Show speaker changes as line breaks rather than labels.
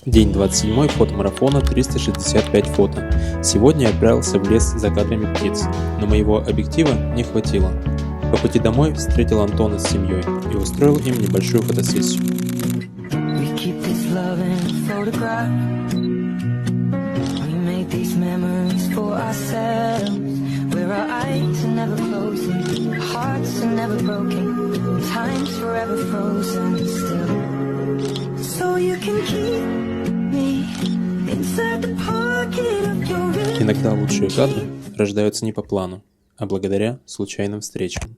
День 27 фотомарафона 365 фото. Сегодня я отправился в лес за кадрами птиц, но моего объектива не хватило. По пути домой встретил Антона с семьей и устроил им небольшую фотосессию.
We keep this love in photograph. We make these memories for ourselves. Where our eyes are never closing, our hearts are never broken, time's forever frozen still. So you can keep me inside the pocket of your.
Иногда лучшие кадры рождаются не по плану, а благодаря случайным встречам.